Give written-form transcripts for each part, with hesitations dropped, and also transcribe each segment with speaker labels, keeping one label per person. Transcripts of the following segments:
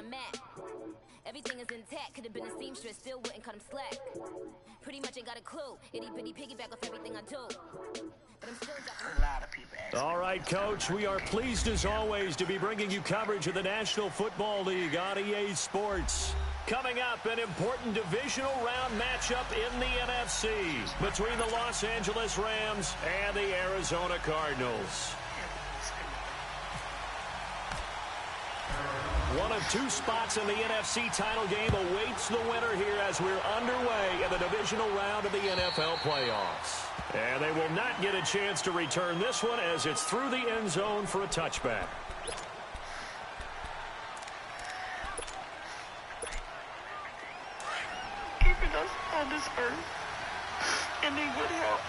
Speaker 1: mat. Everything is intact, could have been a seamstress, still wouldn't cut him slack. Pretty much ain't got a clue, itty bitty piggyback off everything I do. But I'm still dropping a lot of people.
Speaker 2: All right, Coach, we are pleased as always to be bringing you coverage of the National Football League on EA Sports. Coming up, an important divisional round matchup in the NFC between the Los Angeles Rams and the Arizona Cardinals. One of two spots in the NFC title game awaits the winner here as we're underway in the divisional round of the NFL playoffs. And they will not get a chance to return this one as it's through the end zone for a touchback.
Speaker 3: Keeping us on this earth, and they would help.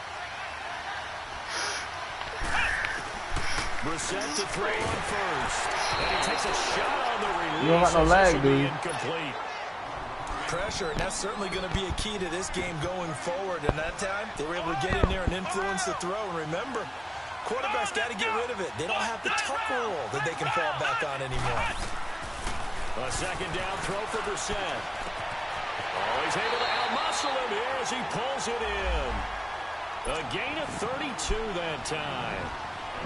Speaker 2: Brissett to throw on first. And he takes a shot on the release.
Speaker 4: You don't got no lag, dude.
Speaker 2: Incomplete.
Speaker 5: Pressure, and that's certainly going to be a key to this game going forward. And that time, they were able to get in there and influence the throw. And remember, quarterbacks got to get rid of it. They don't have the tuck rule that they can fall back on anymore.
Speaker 2: A second down throw for Brissett. Oh, he's able to out-muscle him here as he pulls it in. A gain of 32 that time.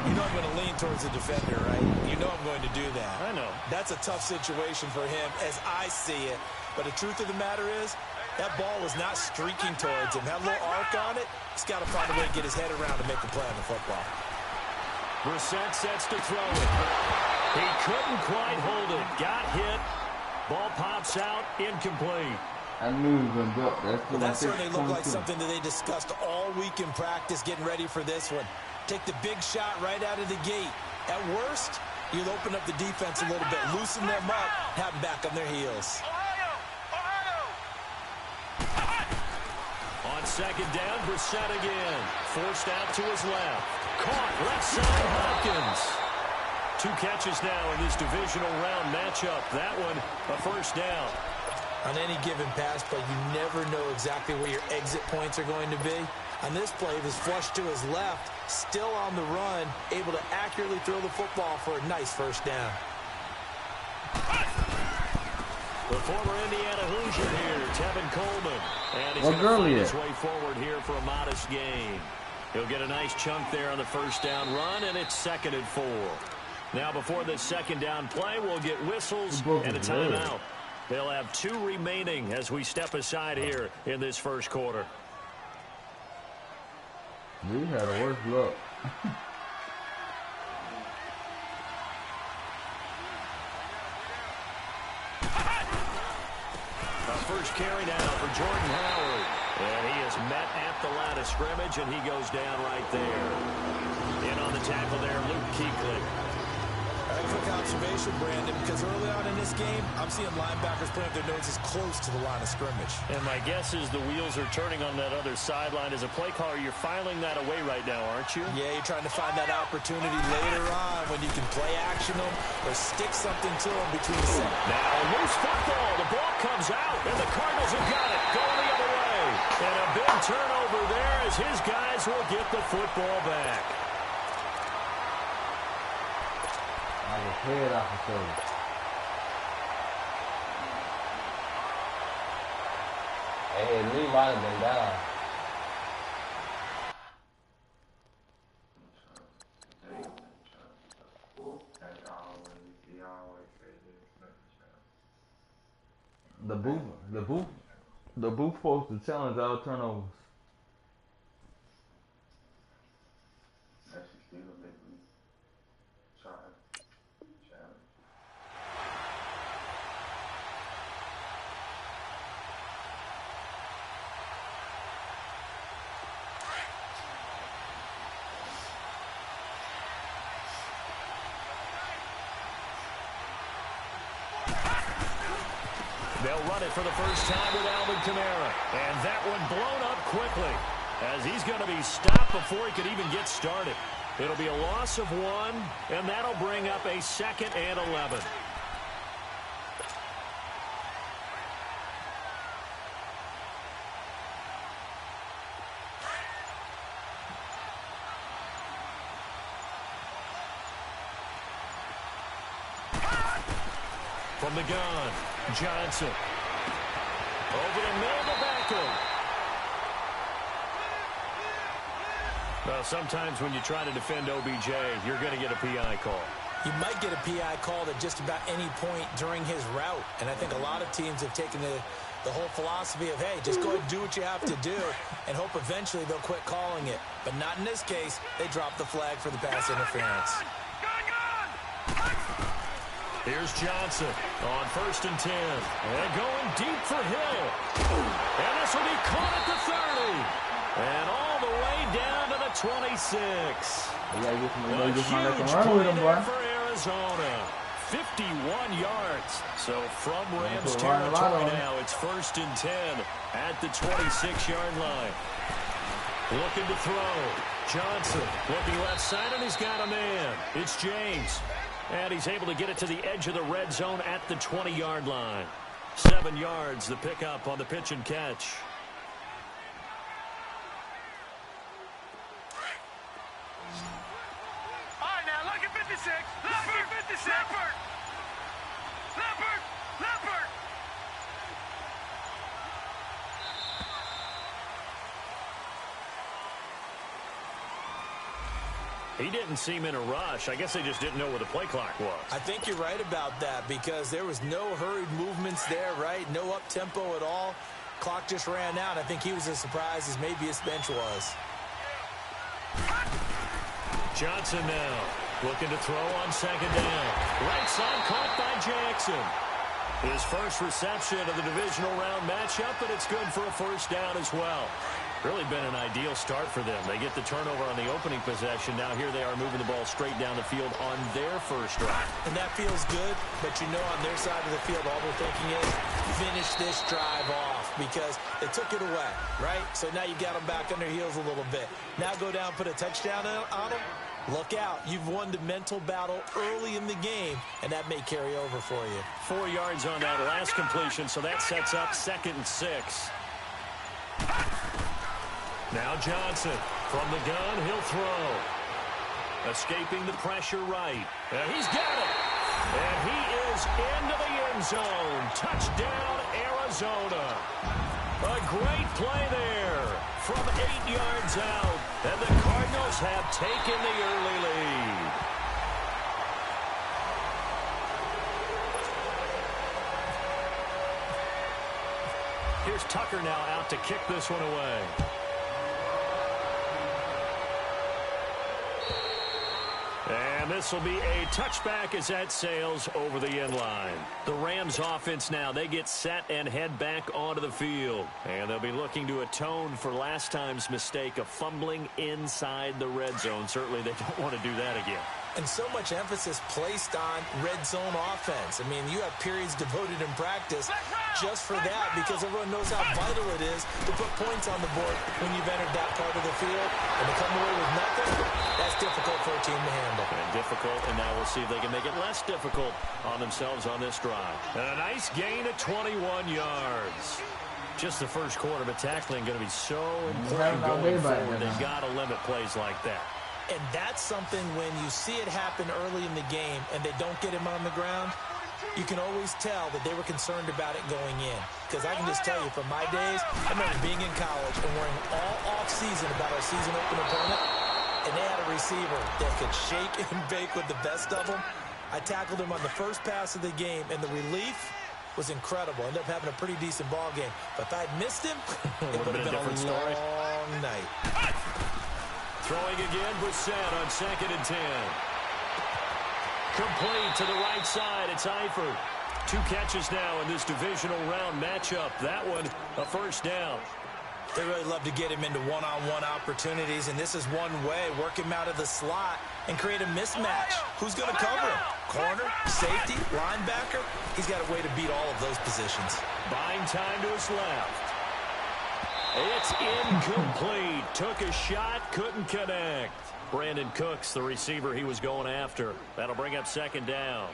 Speaker 5: You know I'm going to lean towards the defender, right? You know I'm going to do that.
Speaker 2: I know.
Speaker 5: That's a tough situation for him as I see it. But the truth of the matter is, that ball was not streaking towards him. Had a little arc on it. He's got to find a way to get his head around to make the play on the football.
Speaker 2: Brissett sets to throw it. He couldn't quite hold it. Got hit. Ball pops out. Incomplete.
Speaker 4: I knew he was going to go.
Speaker 5: That certainly looked like something that they discussed all week in practice, getting ready for this one. Take the big shot right out of the gate. At worst, you'll open up the defense a little bit, loosen them up, have them back on their heels.
Speaker 2: On second down, Brissett again. Forced out to his left. Caught left side Hopkins. 2 catches now in this divisional round matchup. That one, a first down.
Speaker 5: On any given pass play, you never know exactly where your exit points are going to be. On this play, it was flushed to his left, still on the run, able to accurately throw the football for a nice first down.
Speaker 2: The former Indiana Hoosier here, Tevin Coleman. And he's going to find his way forward here for a modest gain. He'll get a nice chunk there on the first down run, and it's 2nd and 4. Now, before this second down play, we'll get whistles and a timeout. They'll have 2 remaining as we step aside here in this first quarter.
Speaker 4: We had a worse luck.
Speaker 2: First carry now for Jordan Howard. And he is met at the line of scrimmage, and he goes down right there. In on the tackle there, Luke Kuechly.
Speaker 5: Quick observation, Brandon, because early on in this game, I'm seeing linebackers putting up their noses close to the line of scrimmage.
Speaker 2: And my guess is the wheels are turning on that other sideline. As a play caller, you're filing that away right now, aren't you?
Speaker 5: Yeah, you're trying to find that opportunity later on when you can play action them or stick something to them between the set.
Speaker 2: Now, loose football. The ball comes out, and the Cardinals have got it. Going the other way. And a big turnover there as his guys will get the football back.
Speaker 4: I was head off the shoulder. Hey, Lee might have been down. The booth supposed to challenge all turnovers.
Speaker 2: They'll run it for the first time with Alvin Kamara. And that one blown up quickly as he's going to be stopped before he could even get started. It'll be a loss of 1, and that'll bring up a 2nd and 11. from the gun. Johnson. Over the middle to Beckham. Well, sometimes when you try to defend OBJ, you're going to get a PI call.
Speaker 5: You might get a PI called at just about any point during his route. And I think a lot of teams have taken the whole philosophy of, hey, just go ahead and do what you have to do and hope eventually they'll quit calling it. But not in this case. They dropped the flag for the pass interference.
Speaker 2: Here's Johnson on 1st and 10. And going deep for Hill. And this will be caught at the 30. And all the way down to the 26. A huge play there for Arizona. 51 yards. So from Rams territory now, it's 1st and 10 at the 26-yard line. Looking to throw. Johnson looking left side, and he's got a man. It's James. And he's able to get it to the edge of the red zone at the 20-yard line. 7 yards, the pickup on the pitch and catch.
Speaker 3: All right, now look at 56. Leopard, 56. Leopard. Leopard. Leopard.
Speaker 2: He didn't seem in a rush. I guess they just didn't know where the play clock was.
Speaker 5: I think you're right about that because there was no hurried movements there, right? No up-tempo at all. Clock just ran out. I think he was as surprised as maybe his bench was.
Speaker 2: Johnson now looking to throw on 2nd down. Right side caught by Jackson. His first reception of the divisional round matchup, and it's good for a 1st down as well. Really been an ideal start for them. They get the turnover on the opening possession. Now here they are moving the ball straight down the field on their first drive.
Speaker 5: And that feels good, but you know on their side of the field all they're thinking is finish this drive off because they took it away, right? So now you got them back on their heels a little bit. Now go down, put a touchdown on them. Look out. You've won the mental battle early in the game, and that may carry over for you.
Speaker 2: 4 yards on that last completion, so that sets up 2nd and 6. Now Johnson from the gun, he'll throw. Escaping the pressure right. And he's got it. And he is into the end zone. Touchdown, Arizona. A great play there from 8 yards out. And the Cardinals have taken the early lead. Here's Tucker now out to kick this one away. And this will be a touchback as that sails over the end line. The Rams offense now, they get set and head back onto the field. And they'll be looking to atone for last time's mistake of fumbling inside the red zone. Certainly they don't want to do that again.
Speaker 5: And so much emphasis placed on red zone offense. I mean, you have periods devoted in practice just for that because everyone knows how vital it is to put points on the board when you've entered that part of the field. And to come away with nothing, that's difficult for a team to handle.
Speaker 2: And difficult, and now we'll see if they can make it less difficult on themselves on this drive. And a nice gain of 21 yards. Just the first quarter, but tackling going to be so important going forward. They've got to limit plays like that.
Speaker 5: And that's something when you see it happen early in the game and they don't get him on the ground, you can always tell that they were concerned about it going in. Because I can just tell you from my days, I remember being in college and worrying all off-season about our season-open opponent, and they had a receiver that could shake and bake with the best of them. I tackled him on the first pass of the game, and the relief was incredible. Ended up having a pretty decent ball game. But if I'd missed him, it would have been a long night.
Speaker 2: Throwing again, Brissett on 2nd and 10. Complete to the right side. It's Eifert. 2 catches now in this divisional round matchup. That one, a 1st down.
Speaker 5: They really love to get him into one-on-one opportunities, and this is one way. Work him out of the slot and create a mismatch. Who's going to cover him? Corner, safety, linebacker? He's got a way to beat all of those positions.
Speaker 2: Buying time to his left. It's incomplete. Took a shot, couldn't connect. Brandon Cooks, the receiver he was going after. That'll bring up 2nd down.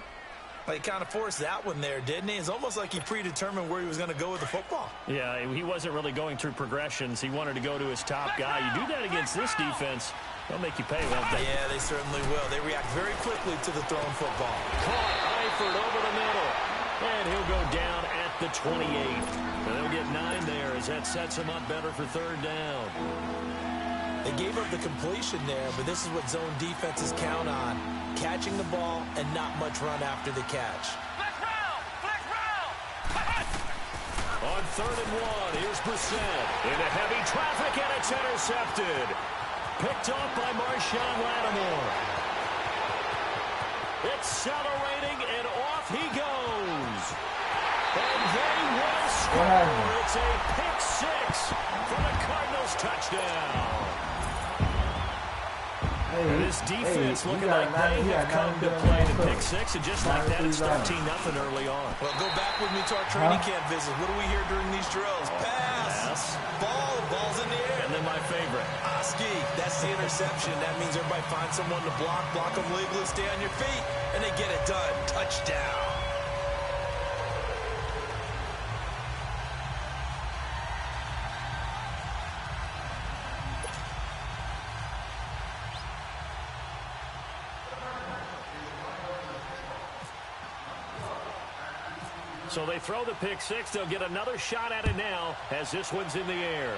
Speaker 5: Well, he kind of forced that one there, didn't he? It's almost like he predetermined where he was going to go with the football.
Speaker 2: Yeah, he wasn't really going through progressions. He wanted to go to his top guy. You do that against this defense, they'll make you pay, won't they?
Speaker 5: Yeah, they certainly will. They react very quickly to the thrown football.
Speaker 2: Caught Eifert over the middle. And he'll go down at the 28. And they'll get 9 there as that sets him up better for 3rd down.
Speaker 5: They gave up the completion there, but this is what zone defenses count on. Catching the ball and not much run after the catch.
Speaker 3: Flex round! Flex round!
Speaker 2: On 3rd and 1, here's Brissett. Into heavy traffic, and it's intercepted. Picked off by Marshawn Lattimore. Accelerating, and off he goes. And they will score. It's a pick 6 for the Cardinals touchdown. And this defense looking like they have come to play the pick 6, and just like that, it's 13-0 early on.
Speaker 5: Well, go back with me to our training camp visit. What do we hear during these drills? Pass. Ball's in the air.
Speaker 2: And then my favorite.
Speaker 5: Oski, that's the interception. That means everybody finds someone to block them legally, stay on your feet, and they get it done. Touchdown.
Speaker 2: So they throw the pick 6. They'll get another shot at it now as this one's in the air.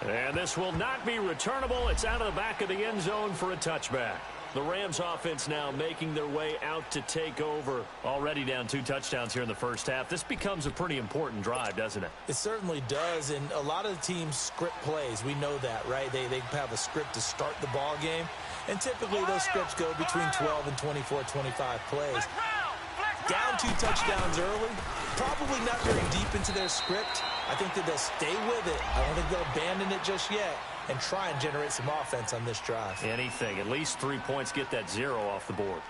Speaker 2: And this will not be returnable. It's out of the back of the end zone for a touchback. The Rams offense now making their way out to take over. Already down 2 touchdowns here in the first half. This becomes a pretty important drive, doesn't it?
Speaker 5: It certainly does, and a lot of the teams script plays. We know that, right? They have a script to start the ball game, and typically those scripts go between 12 and 24, 25 plays. Down 2 touchdowns early, probably not very deep into their script. I think that they'll stay with it. I don't think they'll abandon it just yet and try and generate some offense on this drive.
Speaker 2: Anything. At least 3 points, get that 0 off the board.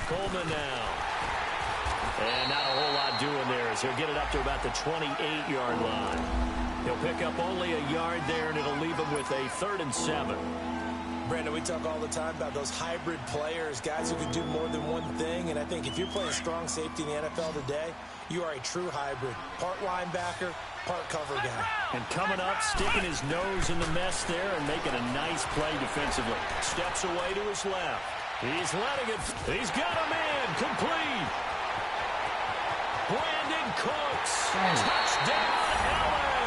Speaker 2: Coleman now. And not a whole lot doing there as he'll get it up to about the 28-yard line. He'll pick up only a yard there, and it'll leave him with a 3rd and 7.
Speaker 5: Brandon, we talk all the time about those hybrid players, guys who can do more than one thing, and I think if you're playing strong safety in the NFL today, you are a true hybrid. Part linebacker, part cover guy.
Speaker 2: And coming up, sticking his nose in the mess there and making a nice play defensively. Steps away to his left. He's letting it. He's got a man. Complete. Brandon Cooks. Touchdown, LA.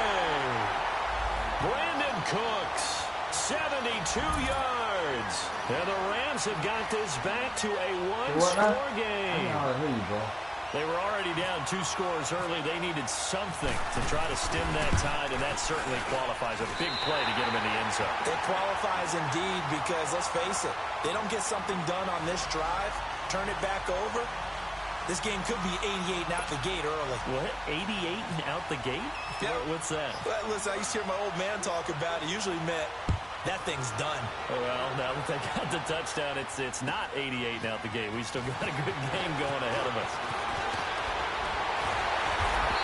Speaker 2: Brandon Cooks, 72 yards. And the Rams have got this back to a one-score game. They were already down 2 scores early. They needed something to try to stem that tide, and that certainly qualifies. A big play to get them in the end zone.
Speaker 5: It qualifies indeed because, let's face it, they don't get something done on this drive, turn it back over, this game could be 88 and out the gate early.
Speaker 2: What? 88 and out the gate?
Speaker 5: Yeah.
Speaker 2: What's that?
Speaker 5: Well, listen, I used to hear my old man talk about it. Usually meant that thing's done.
Speaker 2: Well, now that they got the touchdown, it's not 88 and out the gate. We still got a good game going ahead of us.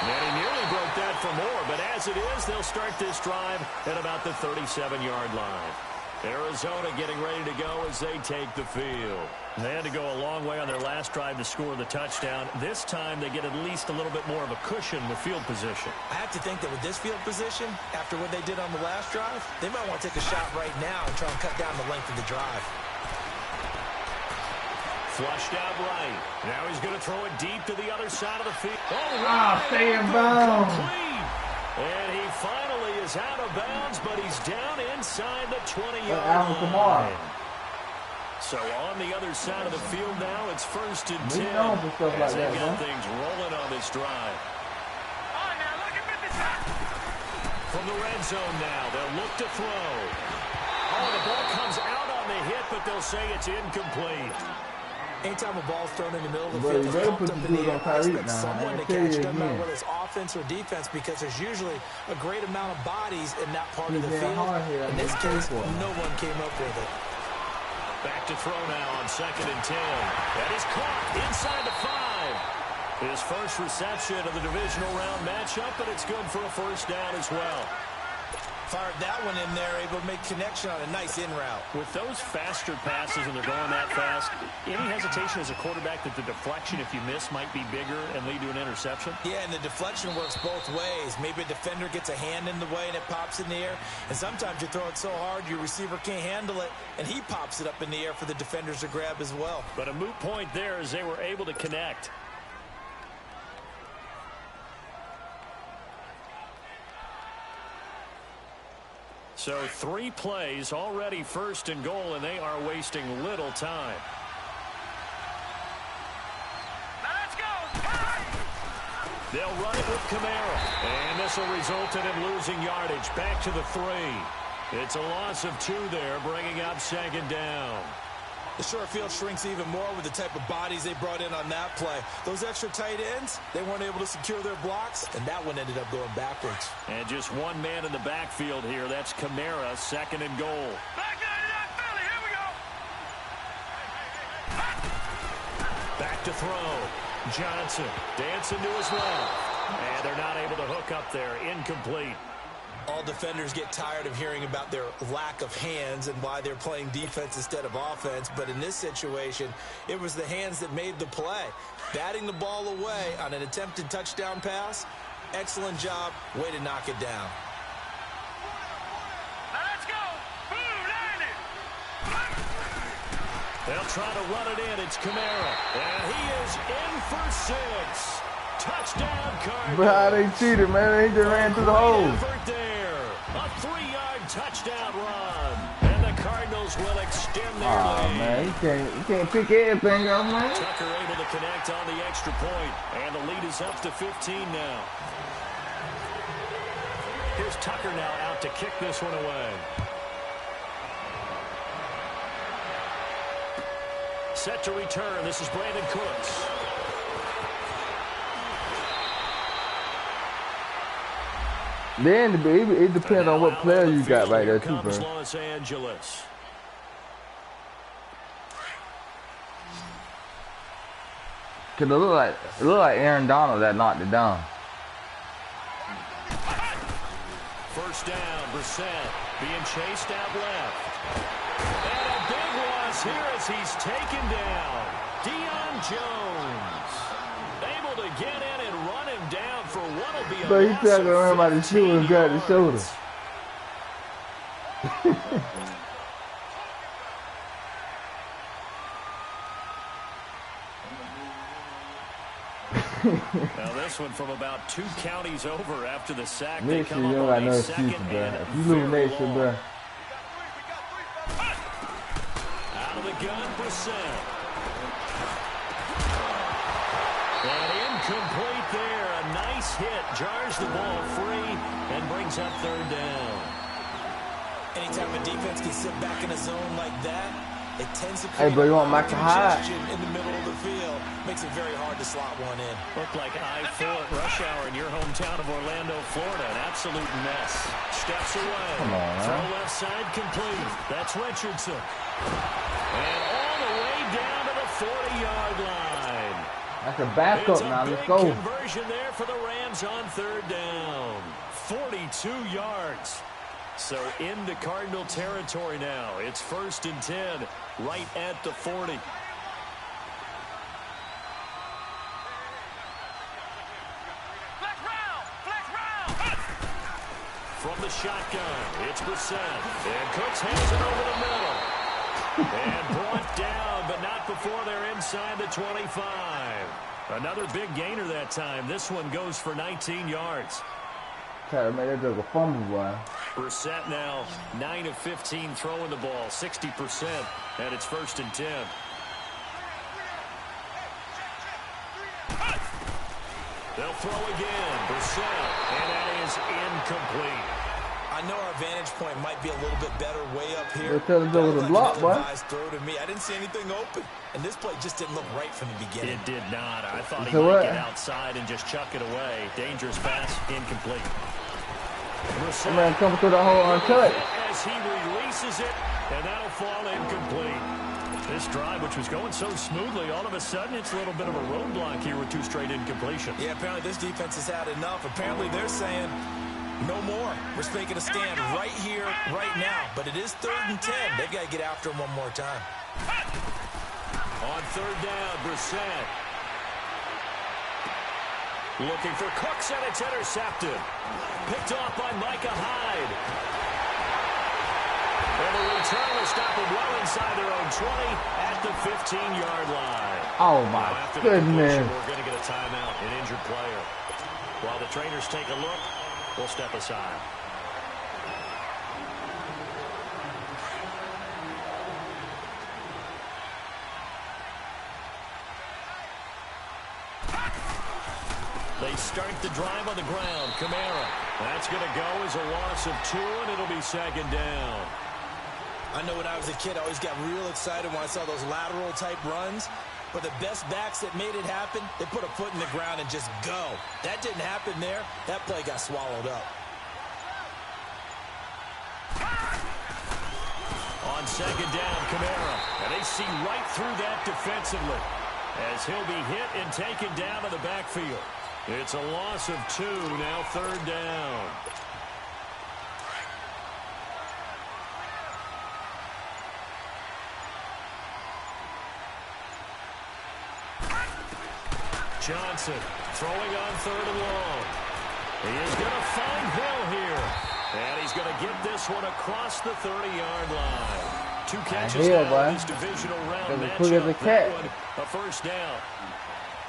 Speaker 2: And he nearly broke that for more, but as it is, they'll start this drive at about the 37-yard line. Arizona getting ready to go as they take the field. They had to go a long way on their last drive to score the touchdown. This time they get at least a little bit more of a cushion with field position.
Speaker 5: I have to think that with this field position, after what they did on the last drive, they might want to take a shot right now and try and cut down the length of the drive.
Speaker 2: Flushed out right. Now he's going to throw it deep to the other side of the field.
Speaker 4: Stay in bounds.
Speaker 2: And he finally is out of bounds, but he's down inside the 20-yard line. So on the other side of the field now, it's 1st and 10. As they got things rolling on this drive. From the red zone now, they'll look to throw. Oh, the ball comes out on the hit, but they'll say it's incomplete.
Speaker 5: Anytime a ball's thrown in the middle of the field, it's pumped up in the air. I expect someone to catch it, no matter whether it's offense or defense, because there's usually a great amount of bodies in that part of the field. In this case, no one came up with it.
Speaker 2: Back to throw now on 2nd and 10. That is caught inside the 5. His first reception of the divisional round matchup, but it's good for a 1st down as well.
Speaker 5: Fired that one in there, able to make connection on a nice in route.
Speaker 2: With those faster passes and they're going that fast, any hesitation as a quarterback that the deflection, if you miss, might be bigger and lead to an interception?
Speaker 5: Yeah, and the deflection works both ways. Maybe a defender gets a hand in the way and it pops in the air. And sometimes you throw it so hard your receiver can't handle it, and he pops it up in the air for the defenders to grab as well.
Speaker 2: But a moot point there as they were able to connect. So 3 plays, already 1st and goal, and they are wasting little time.
Speaker 3: Let's go!
Speaker 2: They'll run it with Kamara, and this will result in him losing yardage. Back to the 3. It's a loss of 2 there, bringing up 2nd down.
Speaker 5: The short field shrinks even more with the type of bodies they brought in on that play. Those extra tight ends, they weren't able to secure their blocks, and that one ended up going backwards.
Speaker 2: And just one man in the backfield here. That's Kamara, 2nd and goal.
Speaker 3: Back 99 Philly, here we go!
Speaker 2: Back to throw. Johnson dancing to his left. And they're not able to hook up there. Incomplete.
Speaker 5: All defenders get tired of hearing about their lack of hands and why they're playing defense instead of offense. But in this situation, it was the hands that made the play. Batting the ball away on an attempted touchdown pass, excellent job. Way to knock it down.
Speaker 3: Now let's go! Boom, landed!
Speaker 2: They'll try to run it in. It's Kamara. And he is in for 6. Touchdown, Cardinals.
Speaker 4: But they cheated, man. They just ran through the hole.
Speaker 2: A 3-yard touchdown run. And the Cardinals will extend their lead.
Speaker 4: Man, you can't pick everything up, man.
Speaker 2: Tucker able to connect on the extra point. And the lead is up to 15 now. Here's Tucker now out to kick this one away. Set to return. This is Brandon Cooks.
Speaker 4: Then it depends on what player you got right there too, bro.
Speaker 2: Los Angeles.
Speaker 4: Cause it look like Aaron Donald that knocked it down.
Speaker 2: First down, Brissett being chased out left. And a big loss here as he's taken down. Deion Jones able to get in and run him down for what will be a
Speaker 4: But he tackled him by the shoe and grabbed his shoulder.
Speaker 2: Now this one from about 2 counties over after the sack.
Speaker 4: Next year, you don't got no excuse, bro. If you lose next year, bro.
Speaker 2: Out of the gun, Brissett. And incomplete there. A nice hit. Jars the ball free and brings up 3rd down.
Speaker 5: Anytime a defense can sit back in a zone like that, it tends to
Speaker 4: Hey, bro, you want Michael Hyde?
Speaker 5: in the middle of the field. Makes it very hard to slot one in.
Speaker 2: Looked like I-4 at rush hour in your hometown of Orlando, Florida. An absolute mess. Steps away.
Speaker 4: Come on, man.
Speaker 2: Throw left side complete. That's Richardson. And all the way down to the 40-yard line.
Speaker 4: That's a backup now. Let's go.
Speaker 2: Conversion there for the Rams on 3rd down. 42 yards. So into Cardinal territory now. It's 1st and 10, right at the 40.
Speaker 3: Flex round!
Speaker 2: From the shotgun, it's Brissett. And Cooks hands it over the middle. And brought down, but not before they're inside the 25. Another big gainer that time. This one goes for 19 yards.
Speaker 4: Try to make that just a fumble, boy.
Speaker 2: Brissett now 9 of 15 throwing the ball, 60%, and it's 1st and 10. They'll throw again, Brissett, and that is incomplete.
Speaker 5: I know our vantage point might be a little bit better way up here.
Speaker 4: They're telling them with a block, boy.
Speaker 5: Throw to me. I didn't see anything open, and this play just didn't look right from the beginning.
Speaker 2: It did not. I thought he
Speaker 4: So
Speaker 2: might
Speaker 4: what?
Speaker 2: get outside and just chuck it away. Dangerous pass, incomplete.
Speaker 4: That man coming through the hole untouched.
Speaker 2: As he releases it, and that'll fall incomplete. This drive, which was going so smoothly, all of a sudden it's a little bit of a roadblock here with 2 straight incompletions.
Speaker 5: Yeah, apparently this defense has had enough. Apparently they're saying, No more. We're making a stand right here, right now. But it is 3rd and 10. They've got to get after him one more time.
Speaker 2: On 3rd down, Brissett. Looking for Cooks, and it's intercepted. Picked off by Micah Hyde. And the return will stop them well inside their own 20 at the 15-yard line.
Speaker 4: Oh, my goodness.
Speaker 2: We're going to get a timeout, an injured player. While the trainers take a look, we'll step aside. They start the drive on the ground. Kamara. That's going to go as a loss of 2, and it'll be 2nd down.
Speaker 5: I know when I was a kid, I always got real excited when I saw those lateral-type runs. But the best backs that made it happen, they put a foot in the ground and just go. That didn't happen there. That play got swallowed up.
Speaker 2: On 2nd down, Kamara. And they see right through that defensively as he'll be hit and taken down to the backfield. It's a loss of 2, now 3rd down. Johnson throwing on 3rd and long. He is going to find Hill here. And he's going to get this one across the 30-yard line. 2 catches now in this divisional round matchup. That one, a 1st down.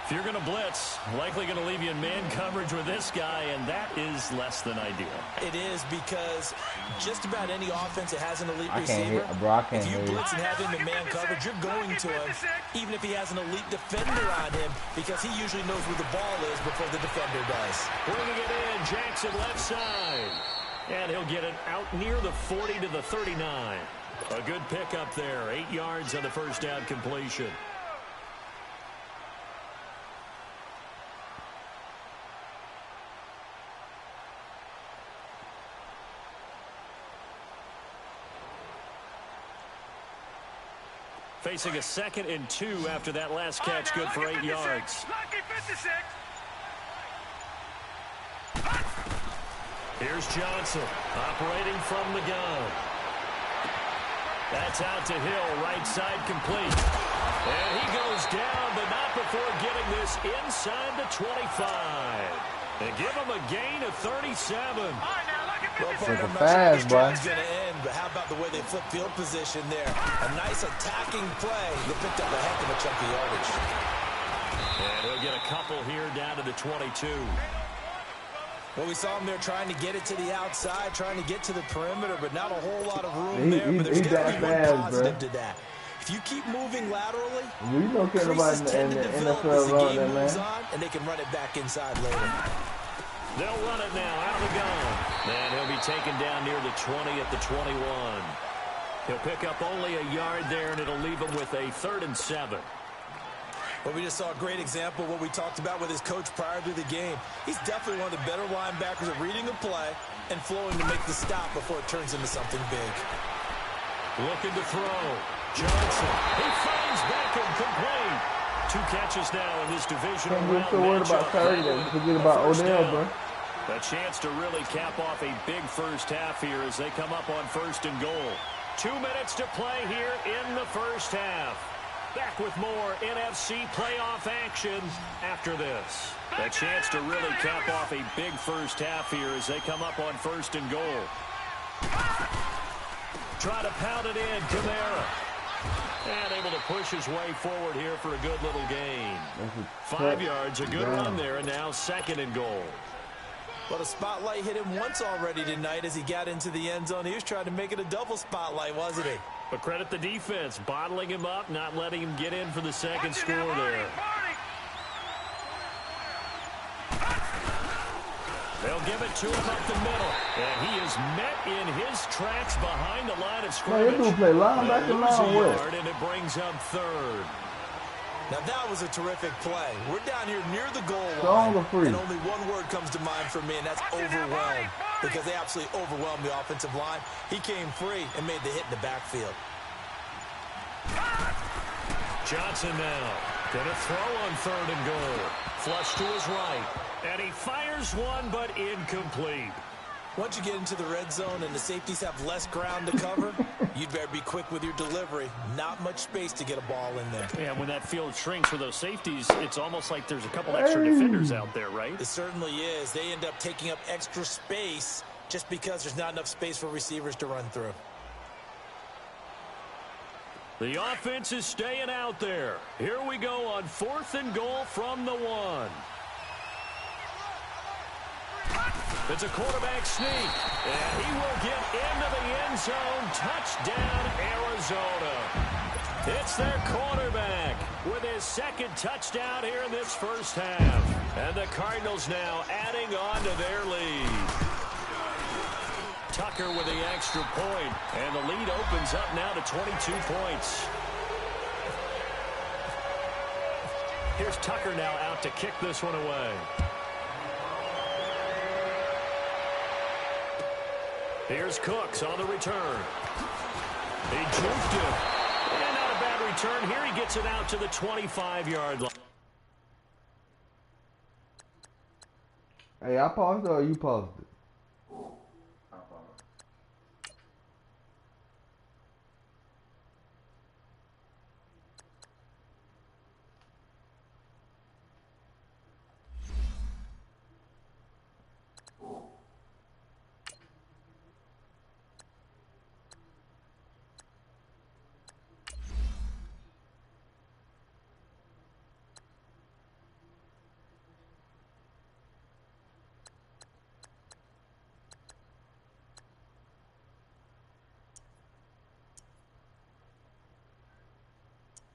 Speaker 2: If you're going to blitz, likely going to leave you in man coverage with this guy, and that is less than ideal.
Speaker 5: It is because just about any offense that has an elite receiver, if you blitz and have him in man coverage, you're going to him, even if he has an elite defender on him, because he usually knows where the ball is before the defender does.
Speaker 2: Bringing it in, Jackson left side. And he'll get it out near the 40 to the 39. A good pickup there, 8 yards on the 1st down completion. Facing a 2nd and 2 after that last catch, good for 8 yards. Here's Johnson operating from the gun. That's out to Hill, right side complete. And he goes down, but not before getting this inside the 25. And give him a gain of 37.
Speaker 5: Well, I'm not sure this drive's going to end, but how about the way they flip field position there? A nice attacking play. They picked up a heck of a chunk of yardage.
Speaker 2: And he'll get a couple here down to the 22.
Speaker 5: Well, we saw him there trying to get it to the outside, trying to get to the perimeter, but not a whole lot of room there. But there's got to be one positive to that. If you keep moving laterally, creases tend to develop as the game moves on, and they can run it back inside later.
Speaker 2: They'll run it now out of the gun. And he'll be taken down near the 20 at the 21. He'll pick up only a yard there, and it'll leave him with a 3rd and 7.
Speaker 5: Well, we just saw a great example of what we talked about with his coach prior to the game. He's definitely one of the better linebackers at reading a play and flowing to make the stop before it turns into something big.
Speaker 2: Looking to throw. Johnson. He finds Beckham complete. 2 catches now in this divisional round matchup.
Speaker 4: So worried about Saturday. Forget about Odell, bro.
Speaker 2: A chance to really cap off a big 1st half here as they come up on 1st and goal. 2 minutes to play here in the 1st half. Back with more NFC playoff action after this. A chance to really cap off a big 1st half here as they come up on 1st and goal. Try to pound it in, Kamara. And able to push his way forward here for a good little gain. 5 yards, a good run there, and now 2nd and goal.
Speaker 5: Well, the spotlight hit him once already tonight as he got into the end zone. He was trying to make it a double spotlight, wasn't he?
Speaker 2: But credit the defense, bottling him up, not letting him get in for the 2nd score there. They'll give it to him up the middle. And he is met in his tracks behind the line of scrimmage.
Speaker 4: Man, play linebacker
Speaker 2: yard, and it brings up 3rd.
Speaker 5: Now that was a terrific play. We're down here near the goal line, and only one word comes to mind for me, and that's overwhelmed, because they absolutely overwhelmed the offensive line. He came free and made the hit in the backfield.
Speaker 2: Johnson now gonna throw on 3rd and goal. Flush to his right, and he fires one, but incomplete.
Speaker 5: Once you get into the red zone and the safeties have less ground to cover, you'd better be quick with your delivery. Not much space to get a ball in there.
Speaker 2: Yeah, when that field shrinks for those safeties, it's almost like there's a couple extra defenders out there, right?
Speaker 5: It certainly is. They end up taking up extra space just because there's not enough space for receivers to run through.
Speaker 2: The offense is staying out there. Here we go on 4th and goal from the 1. It's a quarterback sneak, and he will get into the end zone. Touchdown, Arizona. It's their quarterback with his 2nd touchdown here in this first half. And the Cardinals now adding on to their lead. Tucker with the extra point, and the lead opens up now to 22 points. Here's Tucker now out to kick this one away. Here's Cooks on the return. He juked him. And not a bad return. Here he gets it out to the 25-yard line.
Speaker 4: Hey, I paused it or you paused it?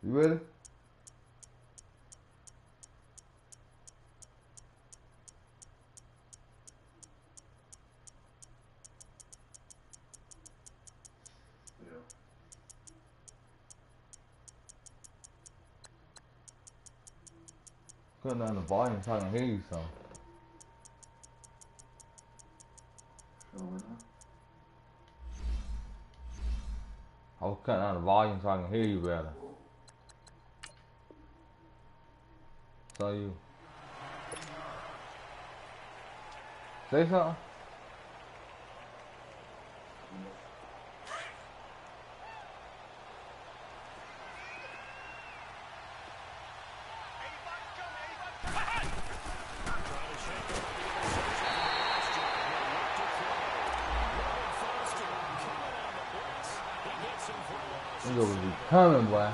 Speaker 4: You ready? Cutting down the volume so I can hear you some. I was cutting down the volume so I can hear you better. So you say something? You're gonna be coming, boy.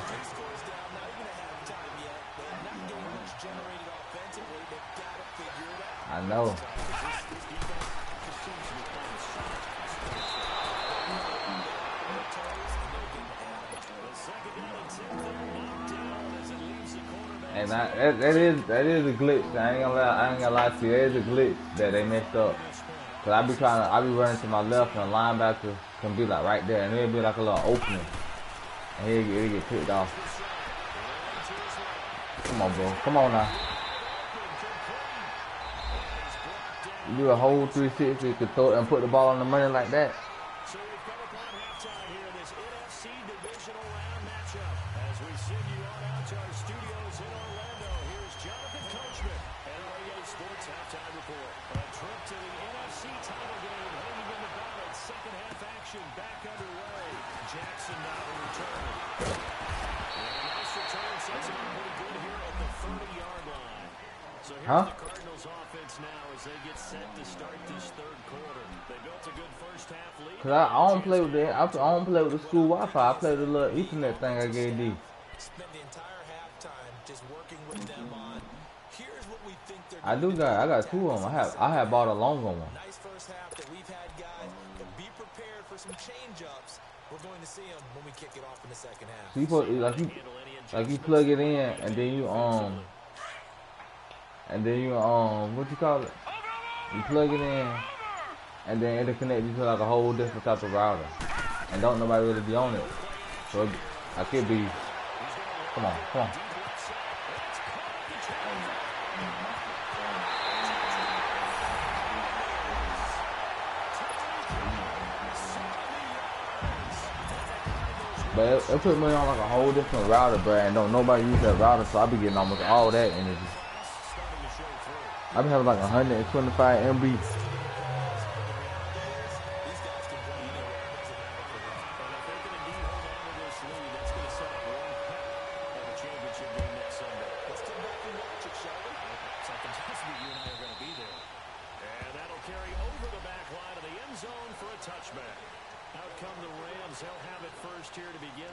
Speaker 4: I know. And that is a glitch. I ain't gonna lie to you. It is a glitch that they messed up. Cause I be running to my left and the linebacker can be like right there, and it'll be like a little opening, and he'll get picked off. Come on, bro. Come on now. You do a whole 360, you could throw it and put the ball on the money like that.
Speaker 2: So we've come upon halftime here in this NFC divisional round matchup. As we send you on out to our studios in Orlando, here's Jonathan Coachman and our EA Sports halftime report. A trip to the NFC title game hanging in the balance. Second half action back underway. Jackson now in return. And a nice return sets him up pretty good here at the 30-yard line. So here's the Cardinals offense now as they get set to start this third quarter. They built a good first half lead.
Speaker 4: Cause I don't play with that. I don't play with the school Wi-Fi. I play with the little Ethernet thing I gave D.
Speaker 5: Spend the entire halftime just working with them on. Here's what we think they're
Speaker 4: I got two of them. I have bought a longer one.
Speaker 5: Nice first half that we've had, guys, but be prepared for some change-ups. We're going to see them when we kick it off in the second half.
Speaker 4: So you plug it in and then you what you call it? You plug it in and then it'll connect you to like a whole different type of router. And don't nobody really be on it. So I could be, come on. But it put me on like a whole different router, bro, and don't nobody use that router, so I be getting almost all that energy. I be having like 125 MB.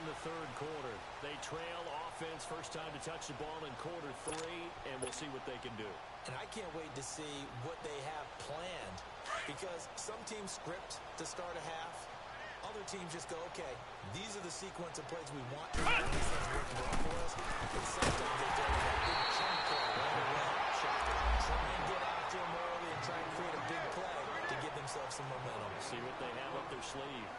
Speaker 2: the third quarter. They trail offense, first time to touch the ball in quarter 3, and we'll see what they can do.
Speaker 5: And I can't wait to see what they have planned, because some teams script to start a half. Other teams just go, okay, these are the sequence of plays we want to do. These things work well for us. And sometimes they throw that big chunk play right away. Try and get after them early and try and create a big play to give themselves some momentum.
Speaker 2: See what they have up their sleeve.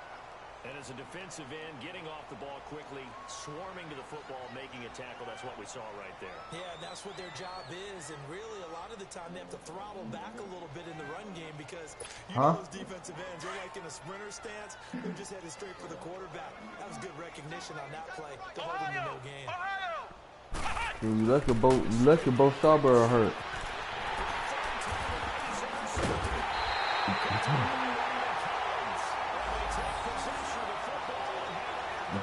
Speaker 2: And as a defensive end, getting off the ball quickly, swarming to the football, making a tackle, that's what we saw right there.
Speaker 5: Yeah, that's what their job is. And really, a lot of the time, they have to throttle back a little bit in the run game because you know those defensive ends, they're like in a sprinter stance. They're just headed straight for the quarterback. That was good recognition on that play to hold them to no gain.
Speaker 4: You lucky both Starborough hurt.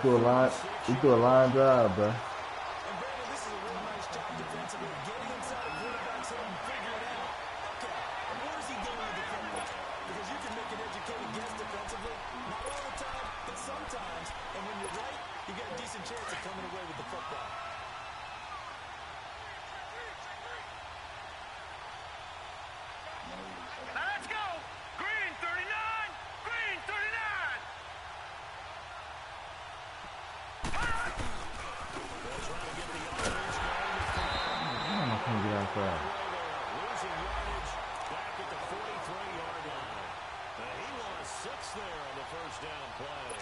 Speaker 4: You do a line drive, bro.
Speaker 5: And Brandon, this is a real nice job defensively, getting inside a quarterback's head and figuring out, okay, where is he going with the football? Because you can make an educated guess defensively, not all the time, but sometimes. And when you're right, you got a decent chance of coming away with the football.
Speaker 3: Now let's go. Green 39. Green 39.
Speaker 4: Can't get outside.
Speaker 2: Losing yardage back at the 43-yard line. He lost 6 there on the first down play.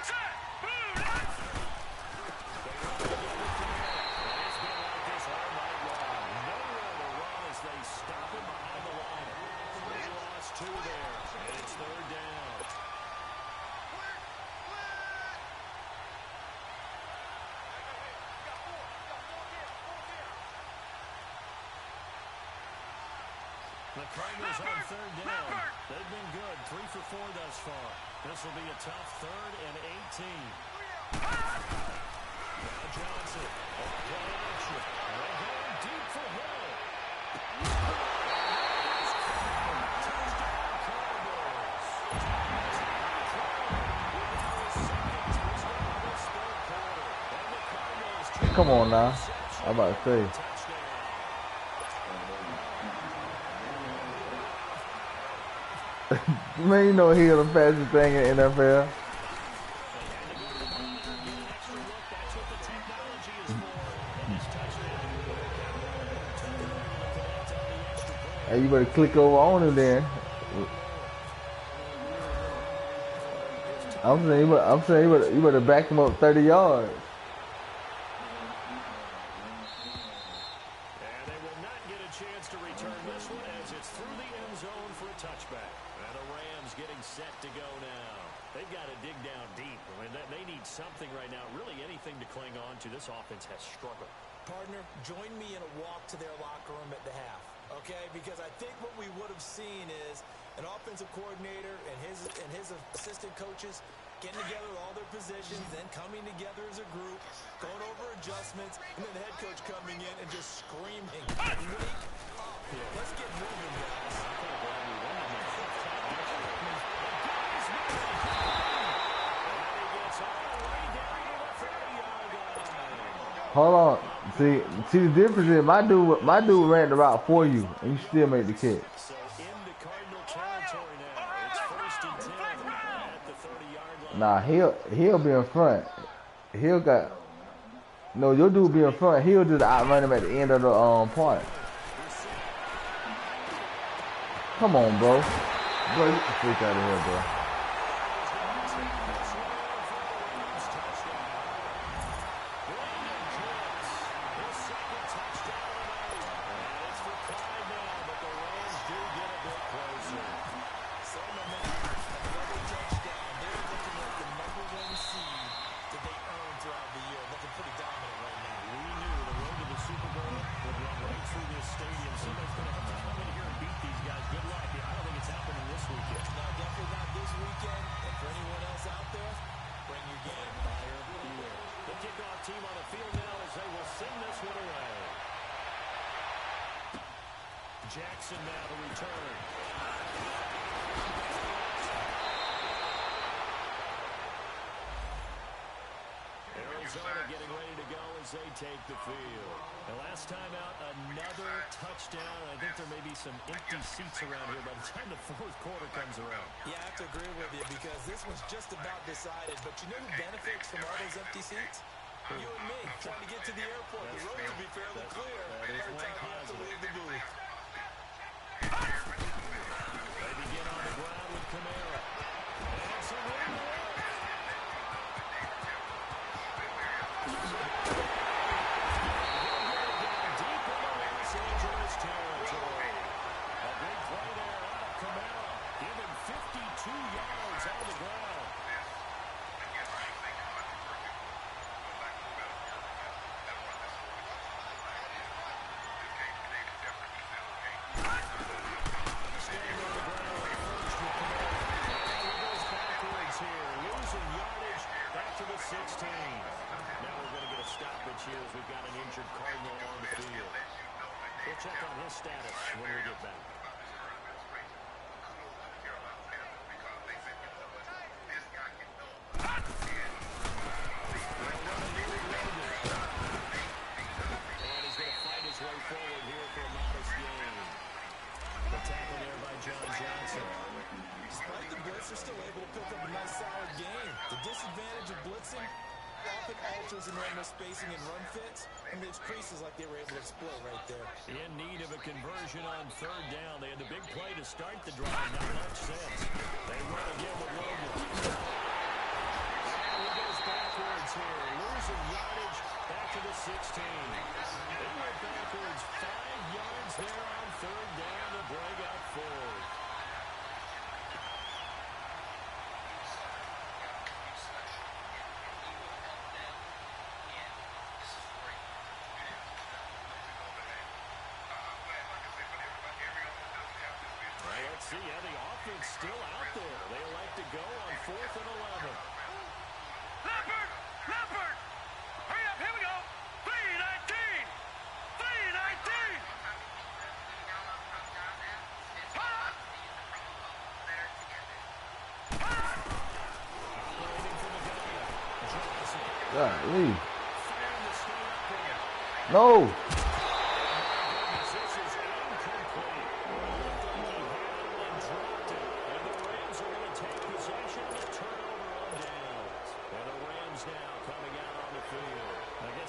Speaker 3: Set. Blue lights.
Speaker 2: It's been like this all night long. Nowhere to run as they stop him behind the line. He lost 2 there, and it's third down. The Cardinals on third down. They've been good, 3 for 4 thus far. This will be a tough 3rd and 18. Now Johnson, play action. They're going deep for Hill.
Speaker 4: Come on now. I'm about to say. Man, you know he the fastest thing in the NFL. Hey, you better click over on him then. I'm saying you better back him up 30 yards.
Speaker 2: And they will not get a chance to return this one as it's through the end zone for a touchback. And the Rams getting set to go now. They've got to dig down deep. I mean, they need something right now, really anything to cling on to. This offense has struggled.
Speaker 5: Partner, join me in a walk to their locker room at the half, okay? Because I think what we would have seen is an offensive coordinator and his assistant coaches getting together with all their positions, then coming together as a group, going over adjustments, and then the head coach coming in and just screaming, wake up. Let's get moving, guys.
Speaker 4: Hold on. See the difference is my dude ran the route for you, and you still made the catch.
Speaker 2: So into Cardinal territory now. It's 1st and 10 at the 30-yard line.
Speaker 4: Nah, he'll be in front. Your dude be in front. He'll just outrun him at the end of the part. Come on, bro. Bro, get the freak out of here, bro.
Speaker 2: Team on the field now as they will send this one away. Jackson now to return. Arizona getting ready to go as they take the field. The last time out, another touchdown. I think there may be some empty seats around here by the time the fourth quarter comes around.
Speaker 5: Yeah, I have to agree with you because this one's just about decided. But you know who benefits from all those empty seats? You and me, trying to get to the airport. The road will be fairly clear every time you have to leave the booth.
Speaker 2: They begin on the ground with Kamara. And some room to work. Deep into Los Angeles territory. A big play there out of Kamara. Given 52 yards on the ground. To the 16. Now we're going to get a stoppage here as we've got an injured Cardinal on the field. We'll check on his status when we get back. And he's going to fight his way forward here for a modest gain. The tackle there by John Johnson.
Speaker 5: Despite the blitz, they're still able to pick up a nice solid gain. The disadvantage of blitzing often alters the normal spacing and run fits, and leaves creases like they were able to exploit right there.
Speaker 2: In need of a conversion on third down. They had the big play to start the drive. Not much sense. They run again with Logan. And he goes backwards here. Losing yardage back to the 16. They went backwards 5 yards there on third down to break out forward. Let's see how the offense still out there. They elect to go on 4th and 11.
Speaker 3: Leopard! Leopard! Hurry up, here we go! 3-19! 3-19!
Speaker 2: Operating from the gun. Johnson.
Speaker 4: Golly.
Speaker 2: Firing the stay up there.
Speaker 4: No.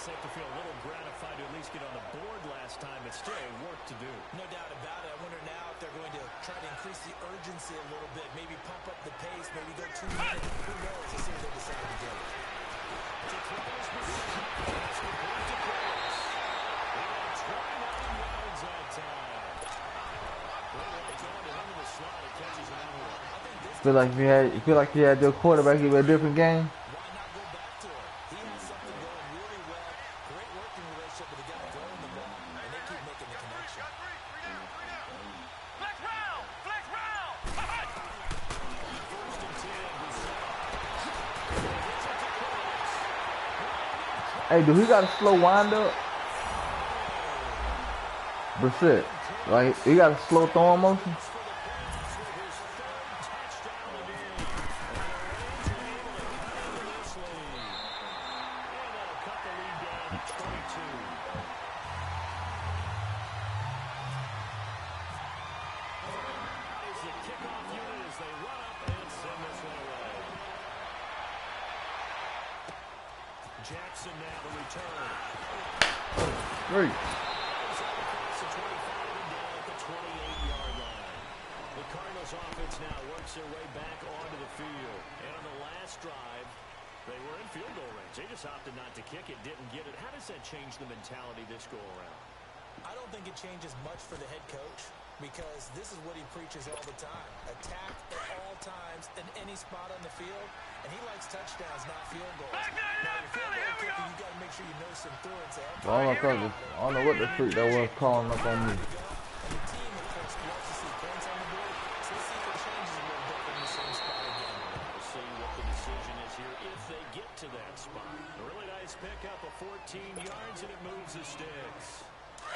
Speaker 2: Have to feel a little gratified to at least get on the board last time, but still work to do.
Speaker 5: No doubt about it. I wonder now if they're going to try to increase the urgency a little bit, maybe pump up the pace, maybe go 2 minutes. Who knows? As soon as they decide to do it.
Speaker 2: To close the pass complete to Chris. He got 29 yards that time. Way right on to him in the slot. He catches an hour.
Speaker 4: Feel like you had your quarterback in a different game. Hey, do he got a slow wind up? Brissett. Like, he got a slow throwing motion?
Speaker 2: Jackson now to return.
Speaker 4: Great.
Speaker 2: Across the 25 and down at the 28-yard line. The Cardinals offense now works their way back onto the field. And on the last drive, they were in field goal range. They just opted not to kick it, didn't get it. How does that change the mentality this go around?
Speaker 5: I don't think it changes much for the head coach because this is what he preaches all the time. Attack at all times in any spot on the field, and he likes touchdowns, not field goals. Now, your field goal kicker, you got to make sure you nose him through and say, okay,
Speaker 4: I don't know what the freak that was calling up on me.
Speaker 5: and the team, of course, wants to see points on the board, so let's see if it changes a little bit in the same spot again.
Speaker 2: We'll see what the decision is here if they get to that spot. A really nice pickup of 14 yards, and it moves the sticks.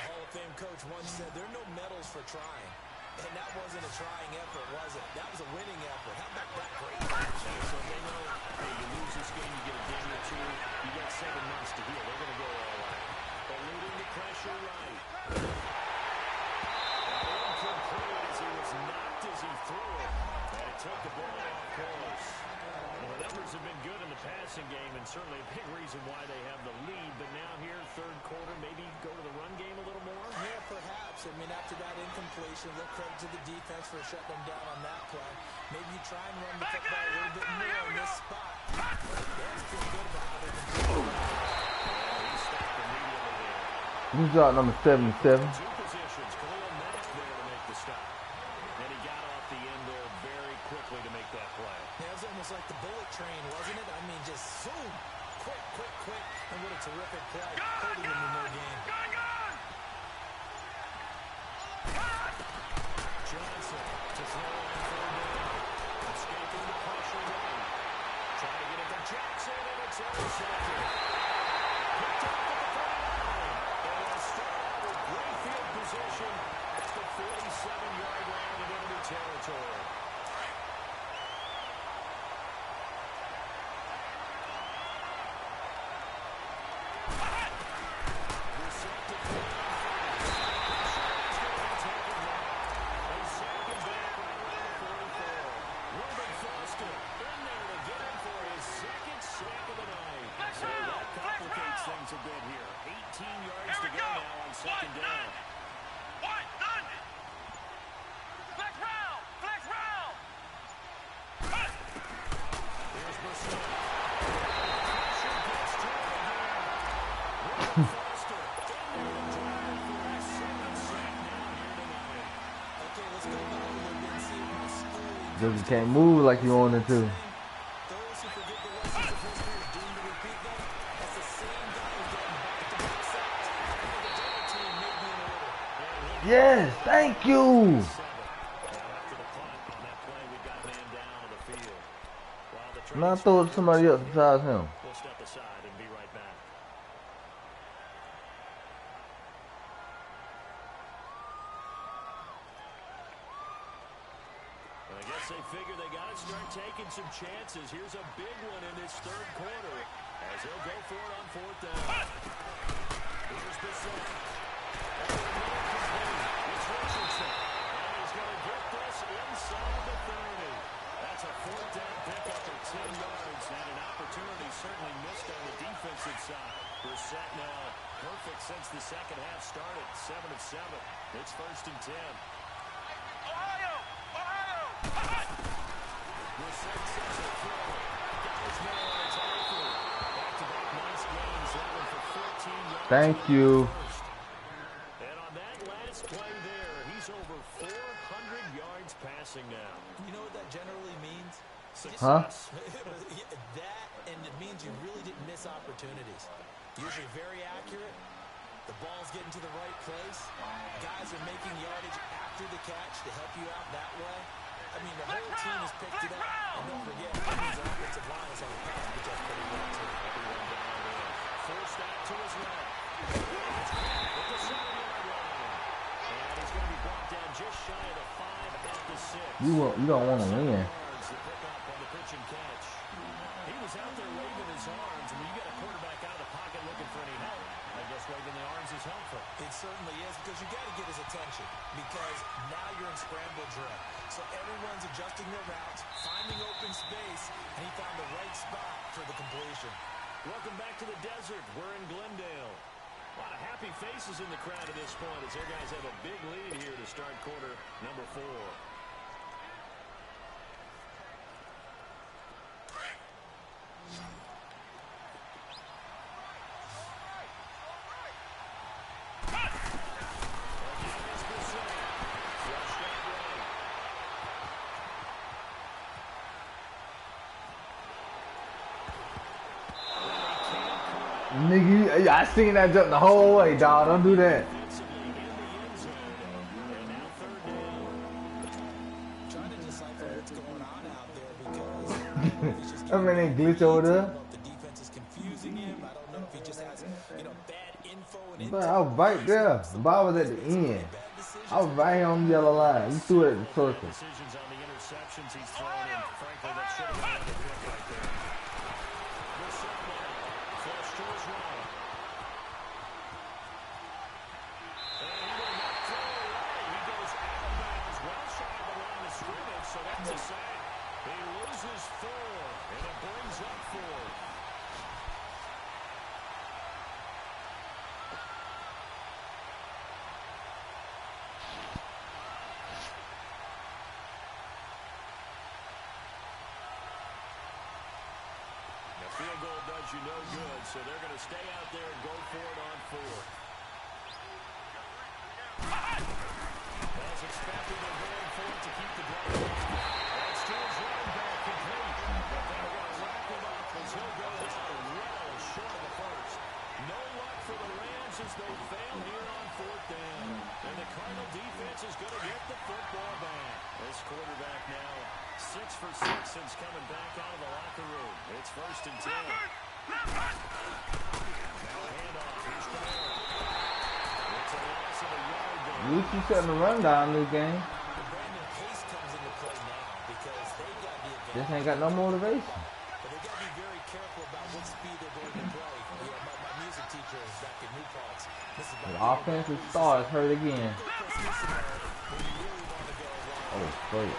Speaker 5: Hall of Fame coach once said, there are no medals for trying. And that wasn't a trying effort, was it? That was a winning effort. How about that great match?
Speaker 2: So they know, hey, you lose this game, you get a game or two, you got 7 months to heal. They're going to go all out. Eluding the pressure right. Incomplete as he was knocked as he threw it. And it took the ball off course. Well, the numbers have been good in the passing game, and certainly a big reason why they have the lead. But now here, third quarter, maybe go to the run game a little more?
Speaker 5: Yeah, perhaps. I mean, after that incompletion, a little credit to the defense for shutting them down on that play. Maybe you try and run the football a little bit more in this spot. That's pretty good about how they can do it.
Speaker 2: He stopped immediately there.
Speaker 4: Who's out number 77?
Speaker 2: Two positions. Khalil Mack there to make the stop. And he got off the end there very quickly to make that play.
Speaker 5: Yeah, it was almost like the bullet train, wasn't it? I mean, just zoom. Quick, quick, quick. And what a terrific play. Holding them in their game.
Speaker 2: Johnson to throw on third down. Escaping the pressure right. Trying to get it to Jackson, and it's intercepted. Picked up at the 49. And a start with great field position at the 47-yard line of enemy territory. Things a bit here. 18 yards to go now on second down.
Speaker 3: Flex round! Flex round!
Speaker 2: Here's Brissett. Pressure gets to it again. Foster in there to drive for his second sack now here tonight.
Speaker 5: Okay, let's go back a little bit and see how Sterling
Speaker 4: Just can't move like you wanted to.
Speaker 5: Those who forget the lessons of history are doomed to repeat them. That's the same guy who's getting back-to-back sacks. I think the double team may be in order.
Speaker 4: Yes, thank you.
Speaker 2: After the punt on that play, we got man down on the field. While the
Speaker 4: Now throw it to somebody else besides him.
Speaker 2: We'll step aside and be right back. I guess they figure they got to start taking some chances. Here's a big one in this third quarter as they'll go for it on fourth down. Here's Brissett. It's Richardson. And he's going to get this inside the 30. That's a fourth down pickup at 10 yards. And an opportunity certainly missed on the defensive side. Brissett now perfect since the second half started. 7 of 7. It's first and 10.
Speaker 3: Ohio! Ohio!
Speaker 2: Brissett sends it forward. Got his man on a tackle. Back-to-back nice gains. That one for 14 yards.
Speaker 4: Thank you.
Speaker 2: And on that last play there, he's over 400 yards passing now.
Speaker 5: You know what that generally means?
Speaker 4: Huh?
Speaker 5: That, and it means you really didn't miss opportunities. Usually very accurate. The ball's getting to the right place. Guys are making yardage after the catch to help you out that way. I mean, the whole team has picked it up. And don't forget, that means our offensive line is on the pass, which is pretty well, too.
Speaker 2: Everyone down there. Forced out to his left. At the 7-yard line. And he's going to be brought down just shy of the 5 at the 6.
Speaker 4: You don't want to win.
Speaker 2: Yards to pick up on the pitch and catch. He was out there waving his arms. When you get a quarterback out of the pocket looking for any help, I guess waving the arms is helpful.
Speaker 5: It certainly is, because you got to get his attention, because now you're in scramble drill. So everyone's adjusting their routes, finding open space, and he found the right spot for the completion.
Speaker 2: Welcome back to the desert. We're in Glendale. A lot of happy faces in the crowd at this point as their guys have a big lead here to start quarter number 4.
Speaker 4: Nigga, I seen that jump the whole way, dog. Don't do that.
Speaker 5: Trying to decipher what's going on out there, because
Speaker 4: I mean, they glitch over there.
Speaker 5: the defense is confusing him. I don't know if he just has, bad info and
Speaker 4: But I was right there. The ball was at the end. I was right here on the yellow line. You threw it at the circle.
Speaker 2: Decisions on the interceptions he's thrown, and frankly, that should have been another pick right there. Flush to his right. And he will not throw away. He goes out of bounds, well shy of the line of scrimmage, so that's a sack. He loses 4, and it brings up 4. Field goal does you no good, so they're going to stay out there and go for it on 4th. As expected, they're going for it to keep the drive. That's to his running back, complete. But they're going to wrap him up as he'll go down well short of the first. No luck for the Rams as they fail here on 4th down. And the Cardinal defense is going to get the football back. This quarterback now 6 for 6 since coming back out of the locker room. It's 1st and 10. Now a handoff. Here's Kamara. It's a loss of a yard there.
Speaker 4: At least you setting the run down this game.
Speaker 5: Brandon Case comes into play now because they got the advantage.
Speaker 4: Just ain't got no motivation.
Speaker 5: But they got to be very careful about what speed they're going to play. Yeah, my music teacher is back in New Paltz.
Speaker 4: The offensive star is hurt again. Oh, great.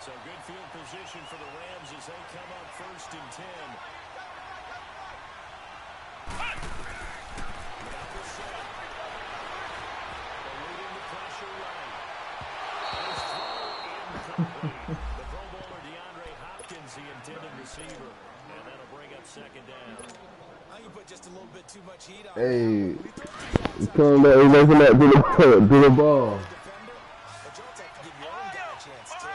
Speaker 2: So good field position for the Rams as they come up 1st and 10. Now the set. They're leading the pressure right. His throw incomplete. The Pro Bowler DeAndre Hopkins, the intended receiver. And that'll bring up 2nd down.
Speaker 5: You put just a little bit too much heat on.
Speaker 4: Hey, come back, looking at the ball.
Speaker 5: But you also have to give your own guy a chance too.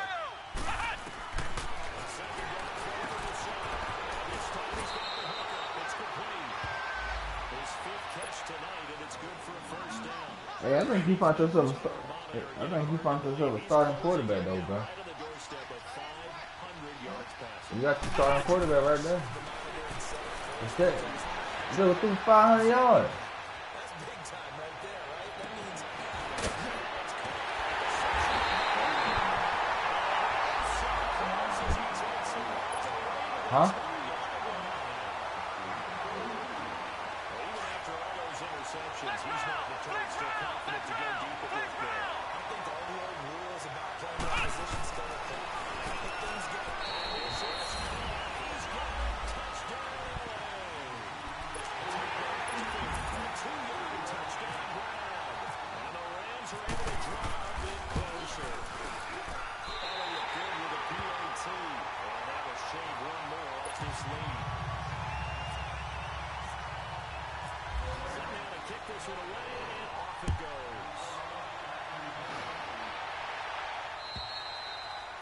Speaker 4: Hey, I think you found yourself a starting quarterback though, bro. You got your starting quarterback right there. That's it. You go through 500 yards.
Speaker 5: That's big time right there, right? That means
Speaker 4: huh?
Speaker 2: Even after all those interceptions, he's not deterred, still confident to go deep at this ball.
Speaker 5: I think all the old rules about playing that position still apply. But things get
Speaker 2: He's got a touchdown. A 2-yard touchdown grab. And the Rams are able to drive in closer. Elliott good with a PAT. And that will shave one more off this lead. Somehow to kick this one away, and off it goes.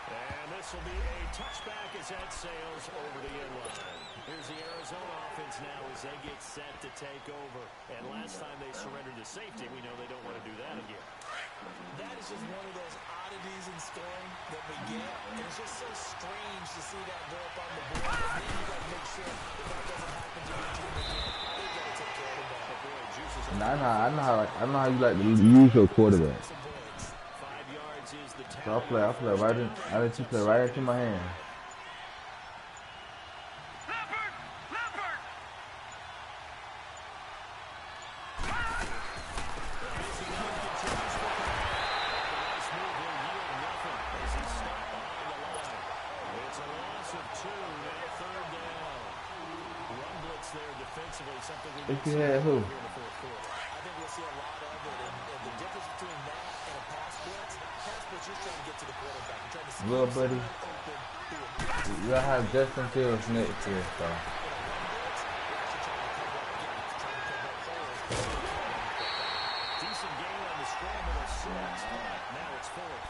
Speaker 2: And this will be a touchback as that sails over the end line. Here's the Arizona offense now as they get set to take over. And last time they surrendered to safety, we know they don't want to do that again.
Speaker 5: That is just one of those oddities in scoring that we get. And it's just so strange to see that go up on the board. And then you got to make sure that doesn't happen to your team again. They've got to take care of the ball.
Speaker 4: And I know how you like to use your quarterback.
Speaker 2: 5 yards is the
Speaker 4: So I play right in. I let you play right into my hand.
Speaker 2: It's a loss of 2, now 3rd down. Run blitz there defensively, something we
Speaker 4: If you had who?
Speaker 5: I think we'll see a lot of it. And the difference between that and a pass blitz, you're trying to get to the quarterback. You're trying to see
Speaker 4: Little buddy, you gotta have Justin Fields next year, so.
Speaker 2: Now it's fourth.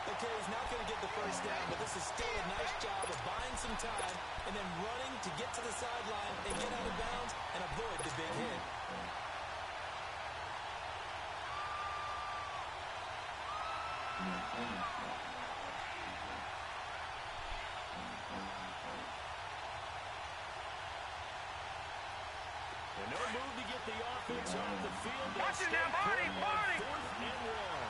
Speaker 5: Okay, he's not going to get the first down, but this is still a nice job of buying some time and then running to get to the sideline and get out of bounds and avoid the big hit.
Speaker 2: And no move to get the offense off the field.
Speaker 3: Watch it now, Barney, Barney!
Speaker 2: Fourth and one.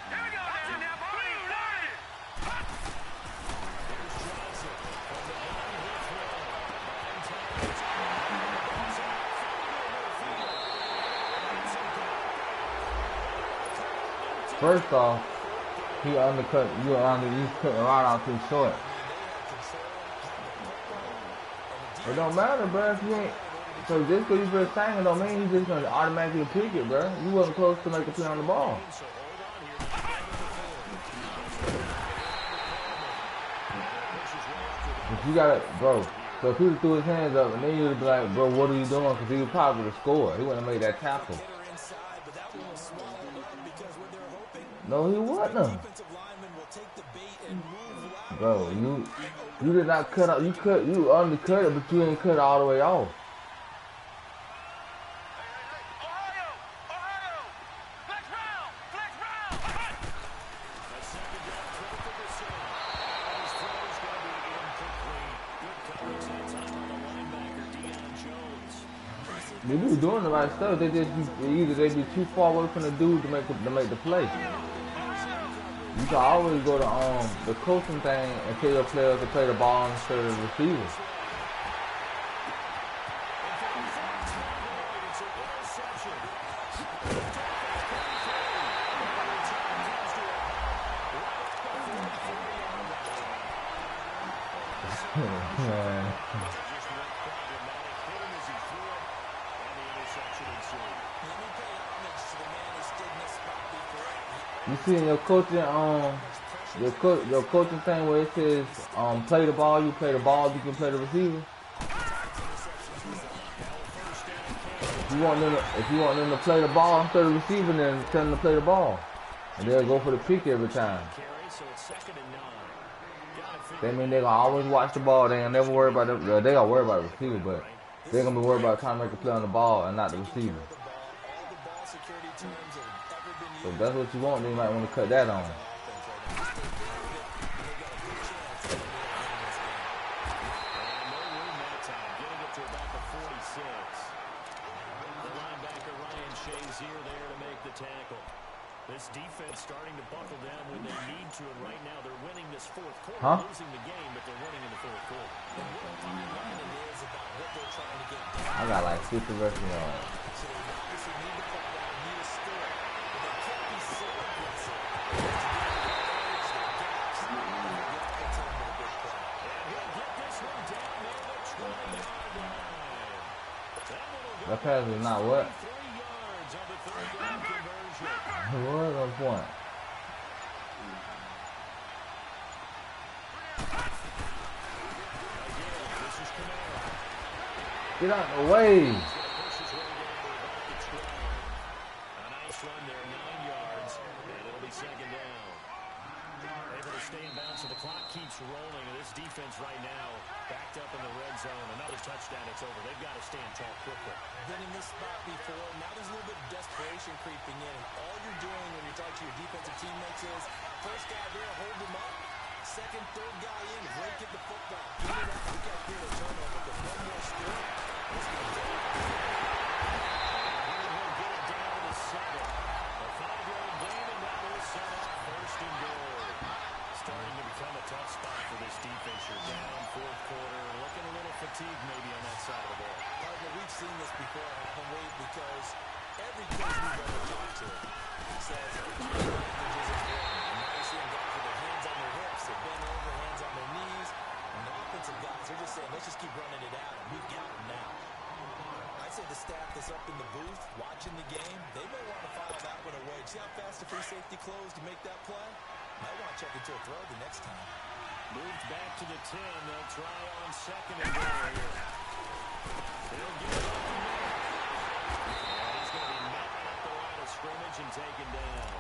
Speaker 3: Here we go, watch it now, Barney, Barney!
Speaker 2: Here's Johnson from the line. He'll throw.
Speaker 4: First off, he undercut you you cutting right out too short. It don't matter, bro. If you ain't, so just because you first sang it don't mean you just gonna automatically pick it, bro. You wasn't close to make a play on the ball. But you gotta, bro. So if he threw his hands up and then you'd be like, bro, what are you doing? Because he would probably score. He wouldn't have made that tackle. No, he wouldn't. Bro, you did not cut out. You undercut it, but you didn't cut it all the way off.
Speaker 3: Ohio! Flex round! Flex round!
Speaker 2: A second down throw for the center. His throw is going to be incomplete. Good coverage that time on the linebacker, Deion Jones.
Speaker 4: They be doing the right stuff. They just they be too far away from the dude to make the play. You can always go to the coaching thing and tell your players to play the ball instead of the receiver. You see in your coaching your coaching thing where it says play the ball, you play the ball, you can play the receiver. If you want them to play the ball instead of the receiver, then tell them to play the ball, and they'll go for the pick every time. They mean they're gonna always watch the ball. They gonna never worry about it. They gonna worry about the receiver, but they're gonna be worried about trying to make a play on the ball and not the receiver. So if that's what you want, then you might want to cut that on.
Speaker 2: This defense starting to buckle down when they need to, and right now they're winning this fourth quarter. Losing the game, but they're winning in the fourth quarter.
Speaker 4: I got like 50 rushing yards. That pass is not what? What was on point? Get out of the way.
Speaker 2: A nice run there, 9 yards, and it'll be second down. Able to stay in bounds, so the clock keeps rolling, and this defense right now backed up in the red zone. Another touchdown, it's over. They've got to stand tall quickly.
Speaker 5: Been in this spot before. Now there's a little bit of desperation creeping in. All you're doing when you're talking to your defensive teammates is first guy there, hold him up. Second, third guy in, rake at the football. Get it out. We got to create a turnover. But one more still. Let's go.
Speaker 2: He'll get it down to the 7. A 5-yard gain, and that will set up first and goal. Starting to become a tough spot for this defense. You're down fourth quarter, looking a little fatigued maybe on that side of the ball.
Speaker 5: Partner, we've seen this before, Wade, because every coach we've ever talked to says packages is important. And now you're seeing guys with their hands on their hips, they're bent over, hands on their knees, and the offensive guys are just saying, let's just keep running it out, and we've got them now. I'd say the staff that's up in the booth watching the game, they may want to file that one away. See how fast the free safety closed to make that play? Might want to check into a throw the next time.
Speaker 2: Moved back to the 10. They'll try on second and goal here. They'll get it up the middle. And he's going to be met and taken down.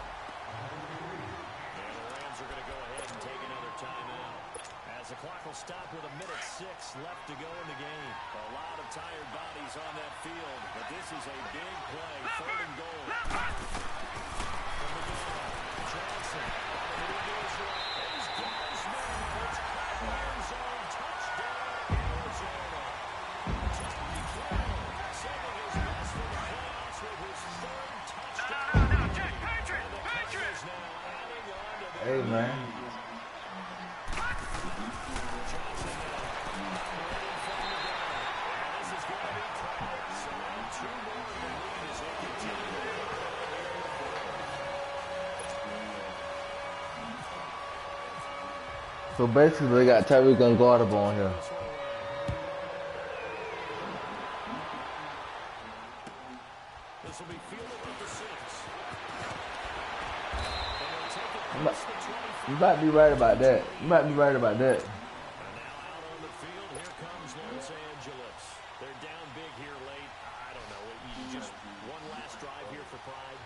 Speaker 2: And the Rams are going to go ahead and take another timeout. As the clock will stop with 1:06 left to go in the game. A lot of tired bodies on that field, but this is a big play, 3rd and goal. From the gun, Johnson, He's got his man. It's caught in the end zone. Touchdown, Arizona. Just to be clear, saving his best for the playoffs with his 3rd touchdown.
Speaker 3: No, Patriots!
Speaker 2: Now adding on to the
Speaker 4: Hey, man. So basically, they got Tyreek unguardable on here.
Speaker 2: This will be fielded at the 6.
Speaker 4: You might be right about that. You might be right about that.
Speaker 2: And now out on the field, here comes Los Angeles. They're down big here late. I don't know. Just one last drive here for pride.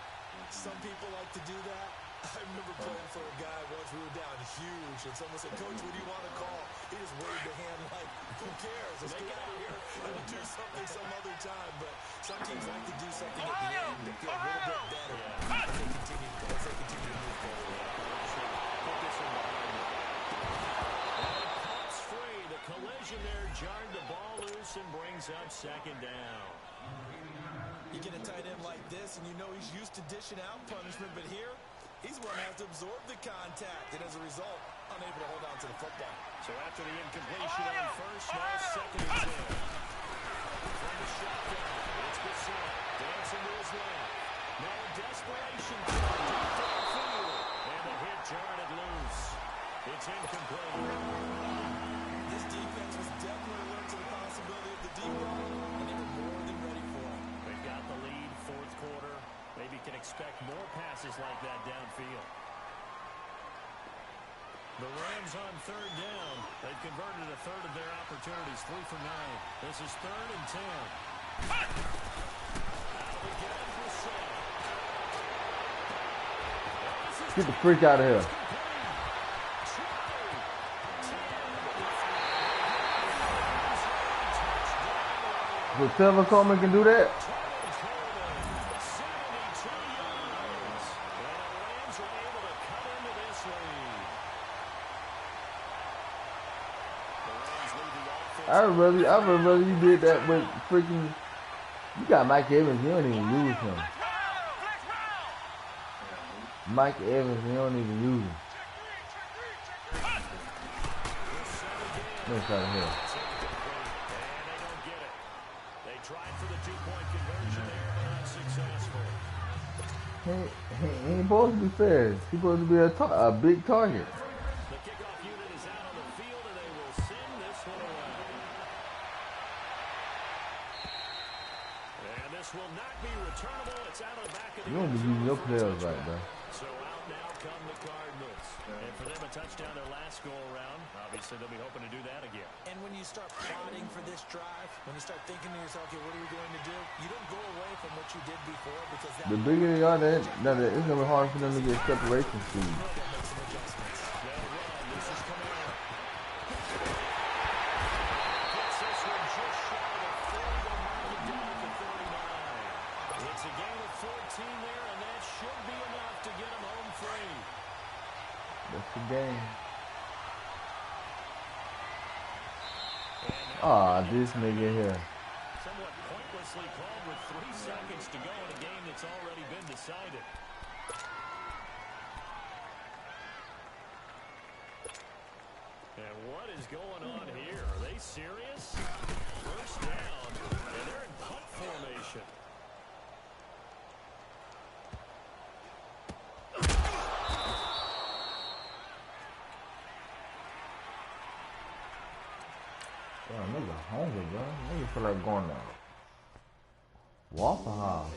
Speaker 5: Some people like to do that. I remember playing for a guy once we were down huge, and someone said, "Coach, what do you want to call?" He just waved a hand like, "Who cares? Let's get out of here and we'll do something some other time." But some teams like to do something at the end to feel a little bit better as they continue to move forward.
Speaker 2: Pops free. The collision there jarred the ball loose and brings up 2nd down.
Speaker 5: You get a tight end like this, and you know he's used to dishing out punishment, but here, he's going to have to absorb the contact, and as a result, unable to hold on to the football.
Speaker 2: So after the incompletion on first, now 2nd and 10. From the shotgun, it's Bissett, dancing to his left. Now a desperation throw deep downfield, and the hit jarred it loose. It's incomplete.
Speaker 5: This defense was definitely alert to the possibility of the deep ball, and they were more than ready for it.
Speaker 2: They've got the lead, 4th quarter. Maybe can expect more passes like that downfield. The Rams on 3rd down. They've converted a 1/3 of their opportunities, 3 for 9. This is 3rd and 10. Out again for Seth.
Speaker 4: Get the freak out of here. So Tevin Coleman can do that? I would rather you did that with freaking. You got Mike Evans, you don't even use him. Mike Evans, you don't even use him. Let's out of here.
Speaker 2: They tried for the 2-point conversion there, but unsuccessful.
Speaker 4: He ain't supposed to be fair. He's supposed to be a big target.
Speaker 2: The kickoff unit is out on the field, and they will send this one away. And this will not be returnable. It's out of the back of the
Speaker 4: You don't be using your players right, bro.
Speaker 2: So out now come the Cardinals. And for them, a touchdown their last go-around. Obviously, they'll be hoping to do that again.
Speaker 5: And when you start plotting for this drive, when you start thinking to yourself, okay, what are we going to do? You don't go away from what you did before because that...
Speaker 4: The bigger they are, it's going to be hard for them to get separation speed.
Speaker 2: It's a gain of 14 there, and that should be enough to get them home free.
Speaker 4: That's the game. Ah, this nigga here.
Speaker 2: Somewhat pointlessly called with 3 seconds to go in a game that's already been decided. And what is going on here? Are they serious? First down, and they're in punt formation.
Speaker 4: Damn, nigga hungry, bro. Nigga feel like going to Waffle House.